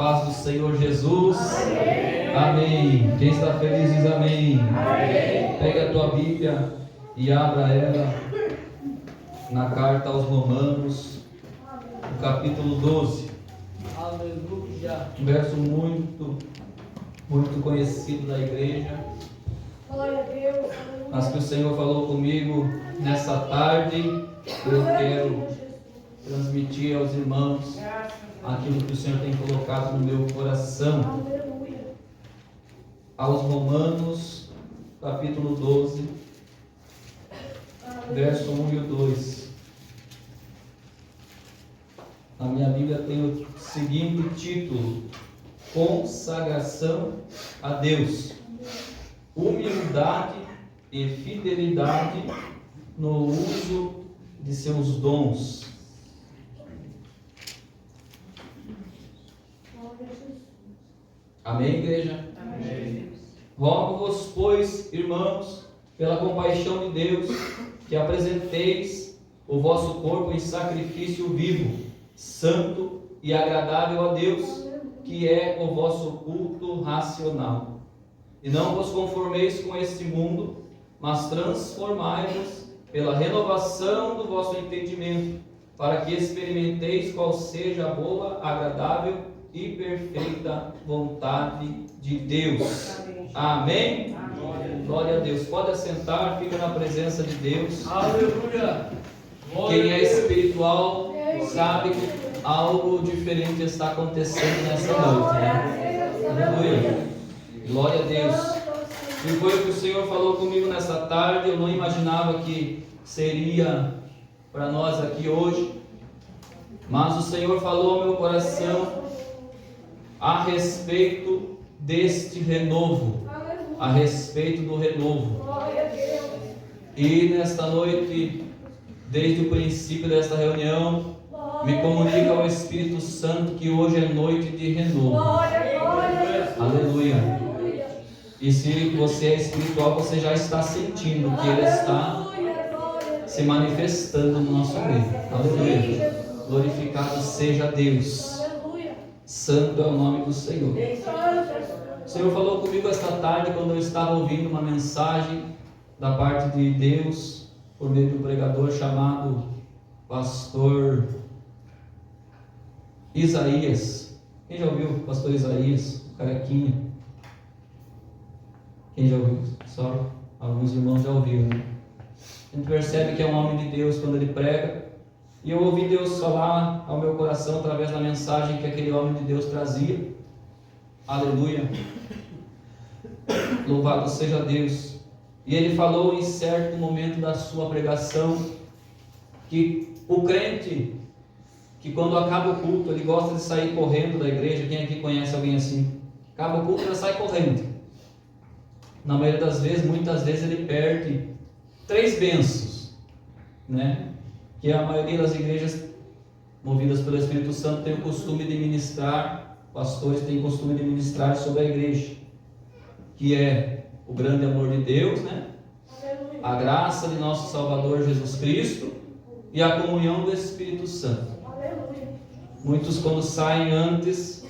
paz do Senhor Jesus. Amém. Amém. Quem está feliz diz amém. Amém. Pega a tua Bíblia e abra ela na carta aos Romanos, no capítulo 12. Aleluia. Um verso muito conhecido da igreja. Glória a Deus. Mas que o Senhor falou comigo nessa tarde, eu quero transmitir aos irmãos aquilo que o Senhor tem colocado no meu coração. Aleluia. Aos Romanos, capítulo 12, verso 1 e 2. Na minha Bíblia tem o seguinte título: consagração a Deus, humildade e fidelidade no uso de seus dons. Amém, igreja? Amém. Rogo-vos, pois, irmãos, pela compaixão de Deus, que apresenteis o vosso corpo em sacrifício vivo, santo e agradável a Deus, que é o vosso culto racional. E não vos conformeis com este mundo, mas transformai-vos pela renovação do vosso entendimento, para que experimenteis qual seja a boa, agradável e perfeita vontade de Deus. Amém? Amém. Glória a Deus. Pode assentar, fica na presença de Deus. Aleluia. Quem é espiritual sabe que algo diferente está acontecendo nessa noite, né? Aleluia. Glória a Deus. E foi o que o Senhor falou comigo nessa tarde. Eu não imaginava que seria para nós aqui hoje, mas o Senhor falou ao meu coração a respeito deste renovo, a respeito do renovo. E nesta noite, desde o princípio desta reunião, me comunica ao Espírito Santo que hoje é noite de renovo. Aleluia. E se você é espiritual, você já está sentindo que Ele está se manifestando no nosso meio. Aleluia. Glorificado seja Deus. Santo é o nome do Senhor. O Senhor falou comigo esta tarde quando eu estava ouvindo uma mensagem da parte de Deus por meio de um pregador chamado Pastor Isaías. Quem já ouviu o Pastor Isaías? O carequinha. Quem já ouviu? Só alguns irmãos já ouviram, né? A gente percebe que é um homem de Deus quando ele prega. E eu ouvi Deus falar ao meu coração através da mensagem que aquele homem de Deus trazia. Aleluia. Louvado seja Deus. E ele falou em certo momento da sua pregação que o crente, que quando acaba o culto, ele gosta de sair correndo da igreja. Quem aqui conhece alguém assim? Acaba o culto, ele sai correndo. Na maioria das vezes, muitas vezes ele perde 3 bênçãos, né? Que a maioria das igrejas movidas pelo Espírito Santo tem o costume de ministrar, pastores têm o costume de ministrar sobre a igreja, que é o grande amor de Deus, né? A graça de nosso Salvador Jesus Cristo e a comunhão do Espírito Santo. Muitos, quando saem antes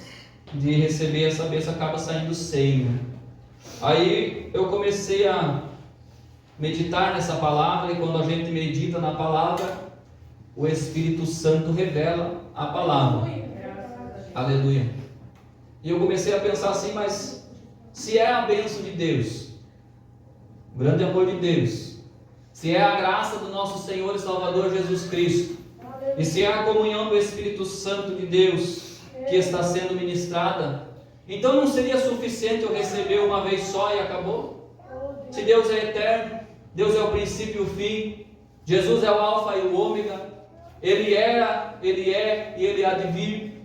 de receber essa bênção, acabam saindo sem, né? Aí eu comecei a meditar nessa palavra, e quando a gente medita na palavra, o Espírito Santo revela a palavra. Aleluia. E eu comecei a pensar assim, mas se é a bênção de Deus, o grande amor de Deus, se é a graça do nosso Senhor e Salvador Jesus Cristo, e se é a comunhão do Espírito Santo de Deus que está sendo ministrada, então não seria suficiente eu receber uma vez só e acabou? Se Deus é eterno, Deus é o princípio e o fim, Jesus é o alfa e o ômega, Ele era, Ele é e Ele há de vir.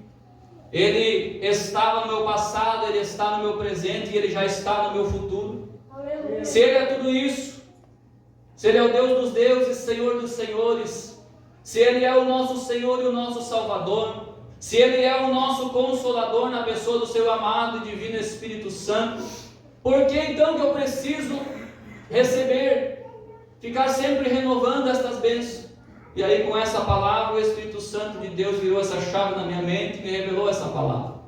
Ele estava no meu passado, Ele está no meu presente e Ele já está no meu futuro. Aleluia. Se Ele é tudo isso, se Ele é o Deus dos deuses, Senhor dos senhores, se Ele é o nosso Senhor e o nosso Salvador, se Ele é o nosso Consolador na pessoa do Seu amado e divino Espírito Santo, por que então que eu preciso receber, ficar sempre renovando estas bênçãos? E aí, com essa palavra, o Espírito Santo de Deus virou essa chave na minha mente e me revelou essa palavra.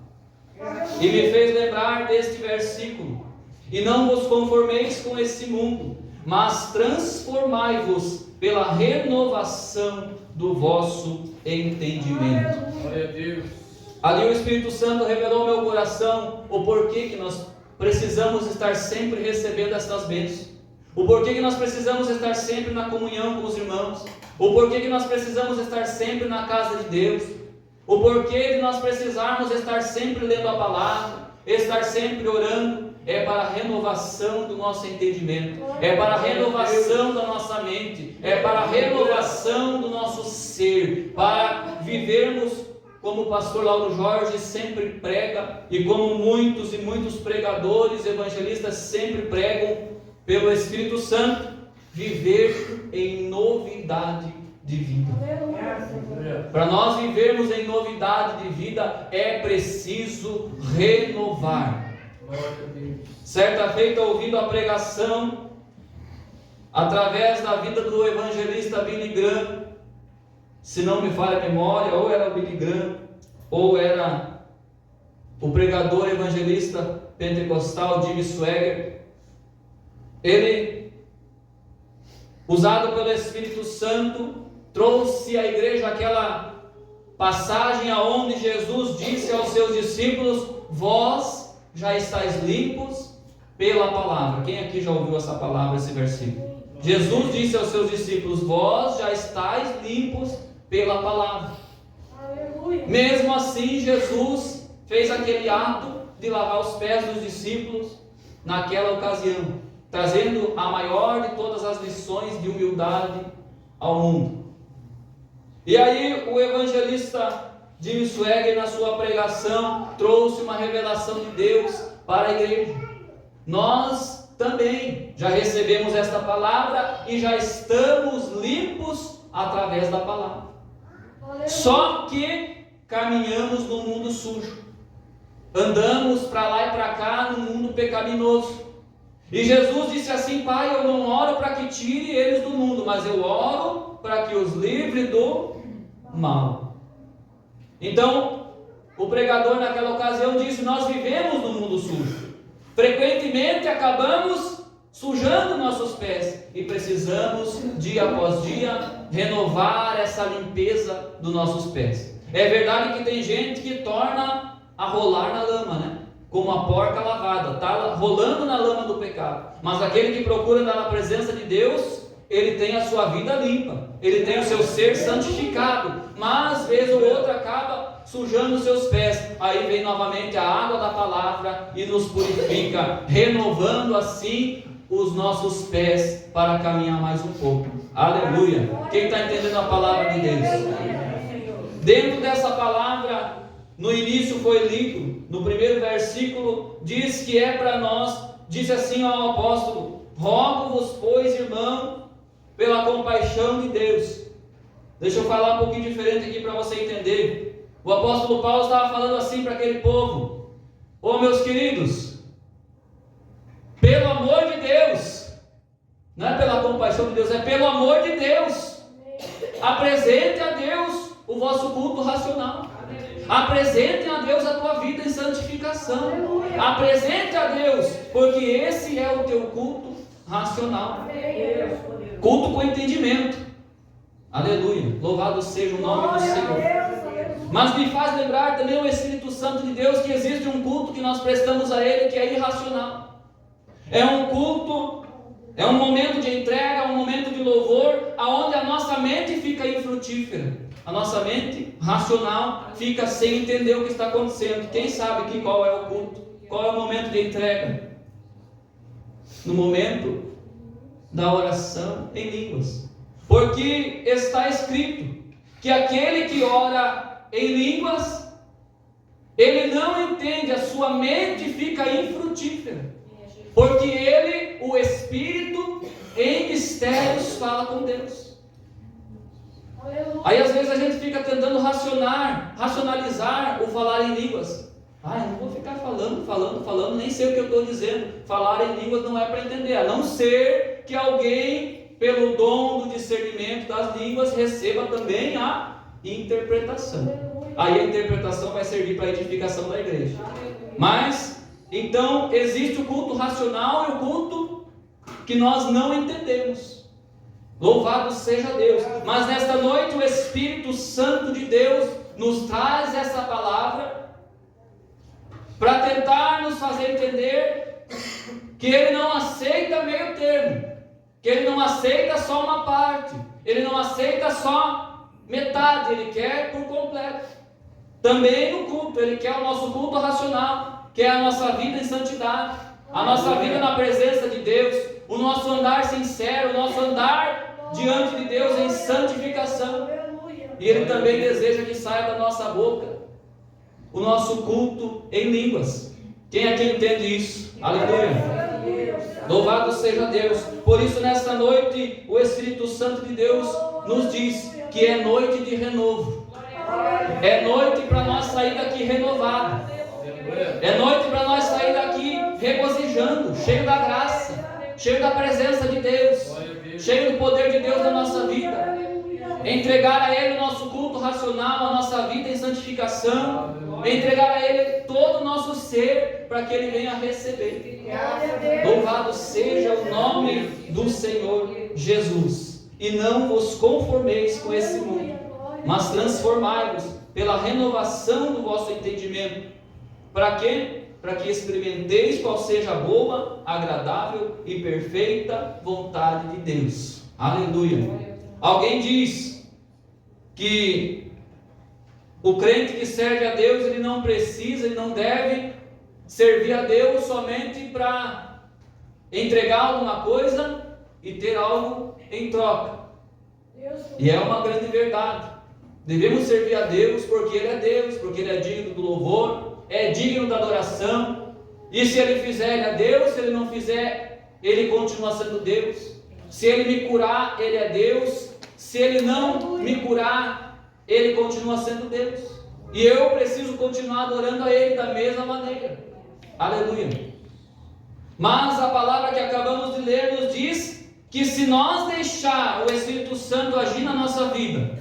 E me fez lembrar deste versículo: e não vos conformeis com esse mundo, mas transformai-vos pela renovação do vosso entendimento. Glória a Deus. Ali o Espírito Santo revelou ao meu coração o porquê que nós precisamos estar sempre recebendo estas bênçãos, o porquê que nós precisamos estar sempre na comunhão com os irmãos, o porquê que nós precisamos estar sempre na casa de Deus, o porquê de nós precisarmos estar sempre lendo a palavra, estar sempre orando. É para a renovação do nosso entendimento, é para a renovação da nossa mente, é para a renovação do nosso ser, para vivermos como o pastor Lauro Jorge sempre prega, e como muitos e muitos pregadores, evangelistas sempre pregam pelo Espírito Santo: viver em novidade de vida. Para nós vivermos em novidade de vida é preciso renovar. Certa feita, ouvindo a pregação através da vida do evangelista Billy Graham, se não me falha a memória, ou era o Billy Graham, ou era o pregador evangelista pentecostal Jimmy Swaggart. Ele, usado pelo Espírito Santo, trouxe à igreja aquela passagem aonde Jesus disse aos seus discípulos: vós já estáis limpos pela palavra. Quem aqui já ouviu essa palavra, esse versículo? Jesus disse aos seus discípulos: vós já estáis limpos pela palavra. Aleluia. Mesmo assim, Jesus fez aquele ato de lavar os pés dos discípulos naquela ocasião, trazendo a maior de todas as lições de humildade ao mundo. E aí o evangelista Jimmy Swaggart, na sua pregação, trouxe uma revelação de Deus para a igreja. Nós também já recebemos esta palavra e já estamos limpos através da palavra. Só que caminhamos no mundo sujo, andamos para lá e para cá no mundo pecaminoso. E Jesus disse assim: Pai, eu não oro para que tire eles do mundo, mas eu oro para que os livre do mal. Então, o pregador naquela ocasião disse: nós vivemos no mundo sujo, frequentemente acabamos sujando nossos pés, e precisamos, dia após dia, renovar essa limpeza dos nossos pés. É verdade que tem gente que torna a rolar na lama, né? Como a porca lavada, está rolando na lama do pecado. Mas aquele que procura andar na presença de Deus, ele tem a sua vida limpa, ele tem o seu ser santificado, mas vez ou outra acaba sujando os seus pés. Aí vem novamente a água da palavra e nos purifica, renovando assim os nossos pés para caminhar mais um pouco. Aleluia! Quem está entendendo a palavra de Deus? Dentro dessa palavra, no início foi lido, no primeiro versículo, diz que é para nós, disse assim ao apóstolo: rogo-vos, pois, irmão, pela compaixão de Deus. Deixa eu falar um pouquinho diferente aqui para você entender. O apóstolo Paulo estava falando assim para aquele povo: ô meus queridos, pelo amor de Deus, não é pela compaixão de Deus, é pelo amor de Deus, apresente a Deus o vosso culto racional. Apresente a Deus a tua vida em santificação. Apresente a Deus, porque esse é o teu culto racional. Culto com entendimento. Aleluia. Louvado seja o nome do Senhor. Mas me faz lembrar também o Espírito Santo de Deus que existe um culto que nós prestamos a Ele que é irracional. É um culto, é um momento de entrega, um momento de louvor, aonde a nossa mente fica infrutífera. A nossa mente racional fica sem entender o que está acontecendo. Quem sabe que qual é o culto? Qual é o momento de entrega? No momento da oração em línguas. Porque está escrito que aquele que ora em línguas, ele não entende, a sua mente fica infrutífera. Porque ele, o Espírito, em mistérios fala com Deus. Aí às vezes a gente fica tentando racionalizar o falar em línguas. Eu não vou ficar falando, nem sei o que eu estou dizendo. Falar em línguas não é para entender, a não ser que alguém, pelo dom do discernimento das línguas, receba também a interpretação. aí a interpretação vai servir para a edificação da igreja. Mas, então, existe o culto racional e o culto que nós não entendemos. Louvado seja Deus. Mas nesta noite o Espírito Santo de Deus nos traz essa palavra para tentar nos fazer entender que Ele não aceita meio termo, que Ele não aceita só uma parte, Ele não aceita só metade, Ele quer por completo. Também no culto, Ele quer o nosso culto racional, quer a nossa vida em santidade, a nossa vida na presença de Deus, o nosso andar sincero, o nosso andar diante de Deus em santificação. E Ele também deseja que saia da nossa boca o nosso culto em línguas. Quem aqui entende isso? Aleluia! Louvado seja Deus. Por isso nesta noite o Espírito Santo de Deus nos diz que é noite de renovo. É noite para nós sair daqui renovado. É noite para nós sair daqui regozijando, cheio da graça, cheio da presença de Deus, cheio do poder de Deus na nossa vida. Entregar a Ele o nosso culto racional, a nossa vida em santificação, entregar a Ele todo o nosso ser, para que Ele venha receber. Louvado seja o nome do Senhor Jesus. E não vos conformeis com esse mundo, mas transformai-vos pela renovação do vosso entendimento. Para quê? Para que experimenteis qual seja a boa, agradável e perfeita vontade de Deus. Aleluia. Alguém diz que o crente que serve a Deus, ele não precisa, ele não deve servir a Deus somente para entregar alguma coisa e ter algo em troca. E é uma grande verdade. Devemos servir a Deus porque Ele é Deus, porque Ele é digno do louvor, é digno da adoração. E se Ele fizer, Ele é Deus. Se Ele não fizer, Ele continua sendo Deus. Se Ele me curar, Ele é Deus. Se Ele não me curar, Ele continua sendo Deus. E eu preciso continuar adorando a Ele da mesma maneira. Aleluia. Mas a palavra que acabamos de ler nos diz que se nós deixar o Espírito Santo agir na nossa vida,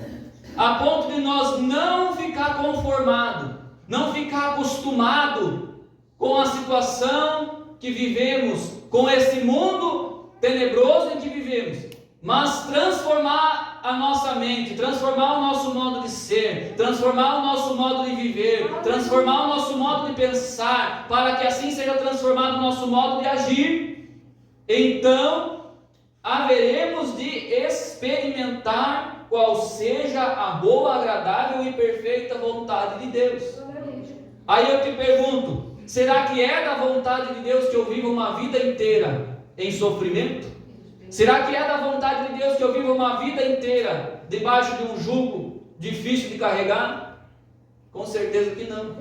a ponto de nós não ficar conformado, não ficar acostumado com a situação que vivemos, com esse mundo tenebroso em que vivemos, mas transformar a nossa mente, transformar o nosso modo de ser, transformar o nosso modo de viver, transformar o nosso modo de pensar, para que assim seja transformado o nosso modo de agir, então haveremos de experimentar qual seja a boa, agradável e perfeita vontade de Deus. Aí eu te pergunto, será que é da vontade de Deus que eu viva uma vida inteira em sofrimento? Será que é da vontade de Deus que eu viva uma vida inteira debaixo de um jugo difícil de carregar? Com certeza que não.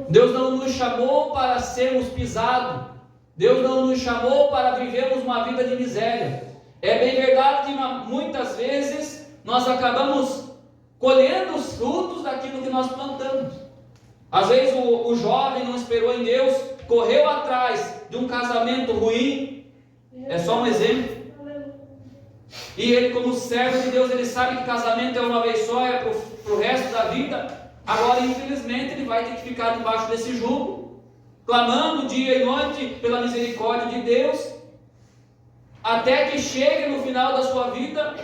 Deus não nos chamou para sermos pisados. Deus não nos chamou para vivermos uma vida de miséria. É bem verdade que muitas vezes nós acabamos colhendo os frutos daquilo que nós plantamos. Às vezes o jovem não esperou em Deus, correu atrás de um casamento ruim. É só um exemplo. E ele, como servo de Deus, ele sabe que casamento é uma vez só, é para o resto da vida. Agora, infelizmente, ele vai ter que ficar debaixo desse jugo, clamando dia e noite pela misericórdia de Deus, até que chegue no final da sua vida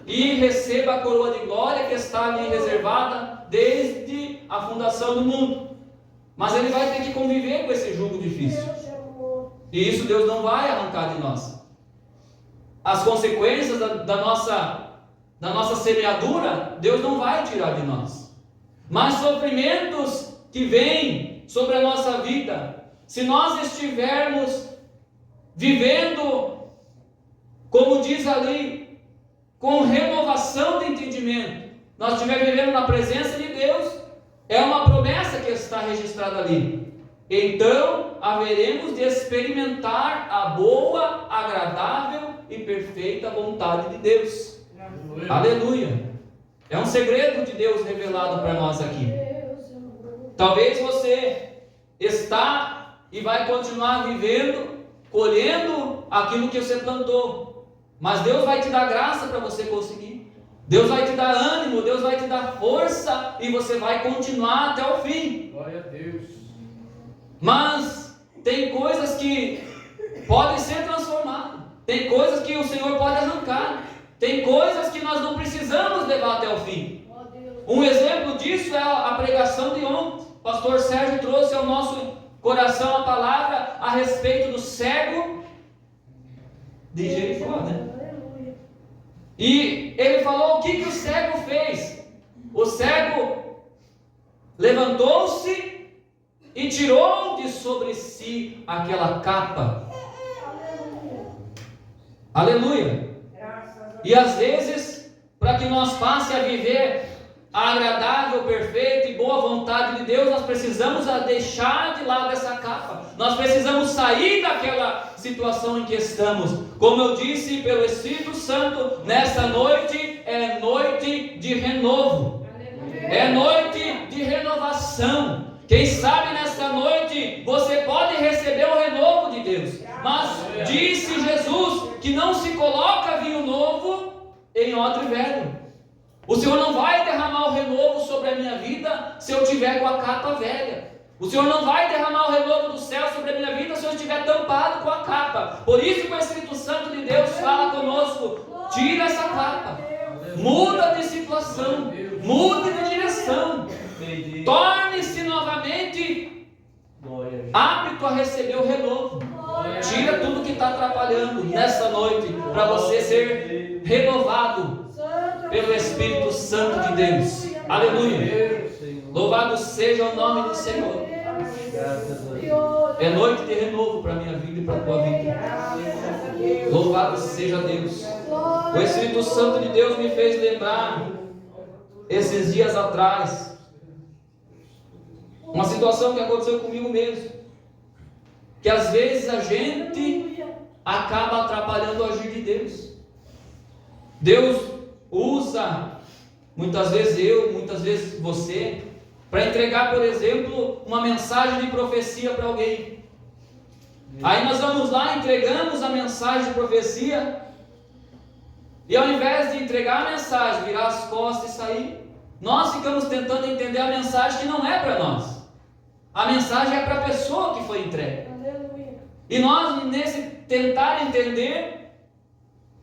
e receba a coroa de glória que está ali reservada desde a fundação do mundo. Mas ele vai ter que conviver com esse jugo difícil. E isso Deus não vai arrancar de nós. As consequências da nossa semeadura, Deus não vai tirar de nós. Mas sofrimentos que vêm sobre a nossa vida, se nós estivermos vivendo, como diz ali, com renovação de entendimento, nós estivermos vivendo na presença de Deus, é uma promessa que está registrada ali. Então haveremos de experimentar a boa, agradável e perfeita vontade de Deus. Aleluia. Aleluia. É um segredo de Deus revelado para nós aqui. Talvez você está e vai continuar vivendo, colhendo aquilo que você plantou, mas Deus vai te dar graça para você conseguir. Deus vai te dar ânimo, Deus vai te dar força e você vai continuar até o fim. Glória a Deus. Mas tem coisas que podem ser transformadas, tem coisas que o Senhor pode arrancar, tem coisas que nós não precisamos levar até o fim. Um exemplo disso é a pregação de ontem. O pastor Sérgio trouxe ao nosso coração a palavra a respeito do cego de Jericó, né? E ele falou o que o cego fez. O cego levantou-se e tirou de sobre si aquela capa. Aleluia. E às vezes, para que nós passe a viver a agradável, perfeita e boa vontade de Deus, nós precisamos deixar de lado essa capa. Nós precisamos sair daquela situação em que estamos. Como eu disse, pelo Espírito Santo, nessa noite é noite de renovo. É noite de renovação. Quem sabe nessa noite você pode receber o renovo de Deus. Mas disse Jesus que não se coloca vinho novo em odre velho. O Senhor não vai derramar o renovo sobre a minha vida se eu tiver com a capa velha. O Senhor não vai derramar o renovo do céu sobre a minha vida se eu estiver tampado com a capa. Por isso que o Espírito Santo de Deus fala conosco: tira essa capa, muda de situação, mude de direção, torne-se novamente apto a receber o renovo. Tira tudo que está atrapalhando nessa noite para você ser renovado pelo Espírito Santo de Deus. Aleluia. Louvado seja o nome do Senhor. É noite de renovo para a minha vida e para a tua vida. Louvado seja Deus. O Espírito Santo de Deus me fez lembrar esses dias atrás uma situação que aconteceu comigo mesmo, que às vezes a gente acaba atrapalhando o agir de Deus. Deus usa, muitas vezes eu, muitas vezes você, para entregar, por exemplo, uma mensagem de profecia para alguém. Aí nós vamos lá, entregamos a mensagem de profecia, e ao invés de entregar a mensagem, virar as costas e sair, nós ficamos tentando entender a mensagem que não é para nós. A mensagem é para a pessoa que foi entregue. E nós, nesse tentar entender,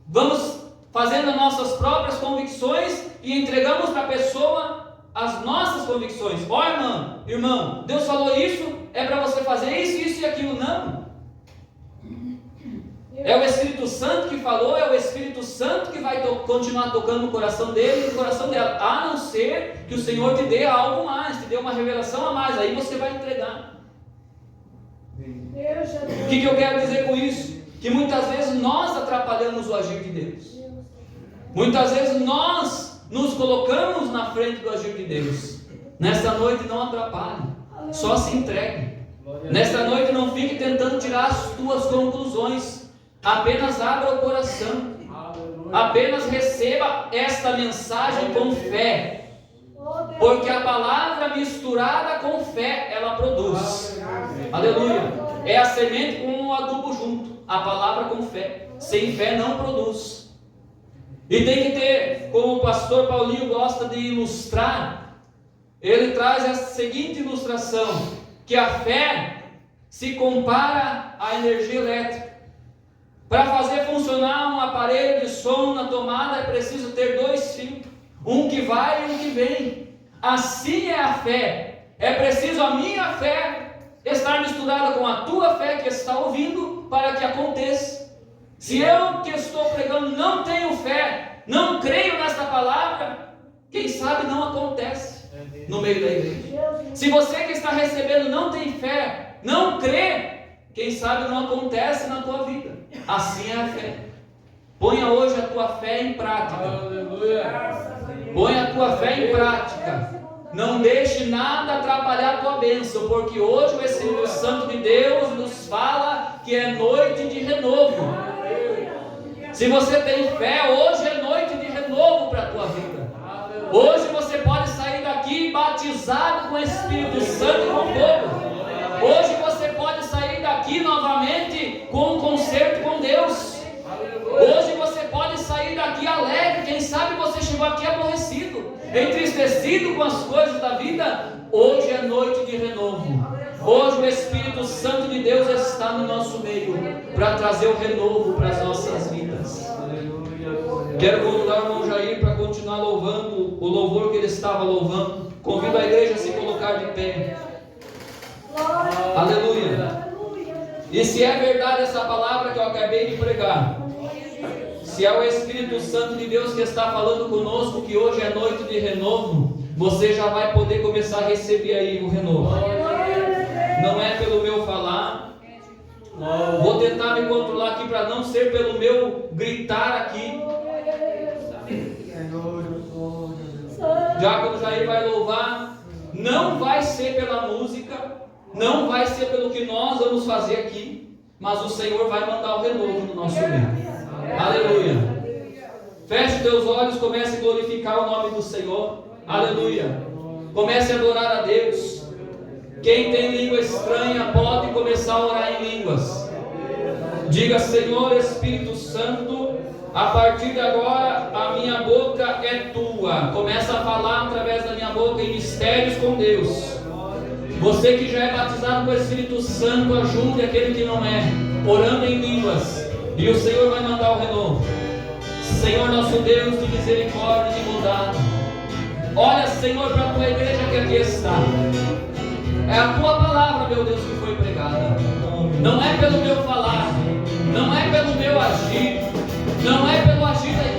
vamos fazendo as nossas próprias convicções e entregamos para a pessoa as nossas convicções. Ó, irmão, Deus falou isso, é para você fazer isso e aquilo. Não. É o Espírito Santo que falou, é o Espírito Santo que vai continuar tocando no coração dele e no coração dela, a não ser que o Senhor te dê algo mais, te dê uma revelação a mais, aí você vai entregar. O que eu quero dizer com isso? Que muitas vezes nós atrapalhamos o agir de Deus. Muitas vezes nós nos colocamos na frente do agir de Deus. Nesta noite não atrapalhe, só se entregue. Nesta noite não fique tentando tirar as tuas conclusões. Apenas abra o coração. Apenas receba esta mensagem com fé. Porque a palavra misturada com fé, ela produz. Aleluia. É a semente com o adubo junto. A palavra com fé. Sem fé não produz. E tem que ter, como o pastor Paulinho gosta de ilustrar, ele traz essa seguinte ilustração, que a fé se compara à energia elétrica. Para fazer funcionar um aparelho de som na tomada é preciso ter dois fios, um que vai e um que vem. Assim é a fé. É preciso a minha fé estar misturada com a tua fé que está ouvindo para que aconteça. Se eu que estou pregando não tenho fé, não creio nesta palavra, quem sabe não acontece no meio da igreja. Se você que está recebendo não tem fé, não crê, quem sabe não acontece na tua vida. Assim é a fé. Ponha hoje a tua fé em prática. Ponha a tua fé em prática. Não deixe nada atrapalhar a tua bênção, porque hoje o Espírito Santo de Deus nos fala que é noite de renovo. Se você tem fé, hoje é noite de renovo para a tua vida. Hoje você pode sair daqui batizado com o Espírito Santo e com fogo. Hoje você pode sair daqui novamente com um concerto com Deus. Hoje você pode sair daqui está aqui alegre, quem sabe você chegou aqui aborrecido, entristecido com as coisas da vida. Hoje é noite de renovo. Hoje o Espírito Santo de Deus está no nosso meio para trazer o renovo para as nossas vidas. Quero convidar o irmão Jair para continuar louvando o louvor que ele estava louvando. Convido a igreja a se colocar de pé. Aleluia. E se é verdade essa palavra que eu acabei de pregar, se é o Espírito Santo de Deus que está falando conosco, que hoje é noite de renovo, você já vai poder começar a receber aí o renovo. Não é pelo meu falar. Vou tentar me controlar aqui para não ser pelo meu gritar aqui. Já quando Jair vai louvar, não vai ser pela música, não vai ser pelo que nós vamos fazer aqui, mas o Senhor vai mandar o renovo no nosso meio. Aleluia. Feche teus olhos, comece a glorificar o nome do Senhor. Aleluia. Comece a adorar a Deus. Quem tem língua estranha pode começar a orar em línguas. Diga: Senhor Espírito Santo, a partir de agora a minha boca é tua. Começa a falar através da minha boca em mistérios com Deus. Você que já é batizado com o Espírito Santo, ajude aquele que não é, orando em línguas, e o Senhor vai mandar o renovo. Senhor nosso Deus de misericórdia e de bondade, olha, Senhor, para a tua igreja que aqui está. É a tua palavra, meu Deus, que foi pregada. Não é pelo meu falar, não é pelo meu agir, não é pelo agir da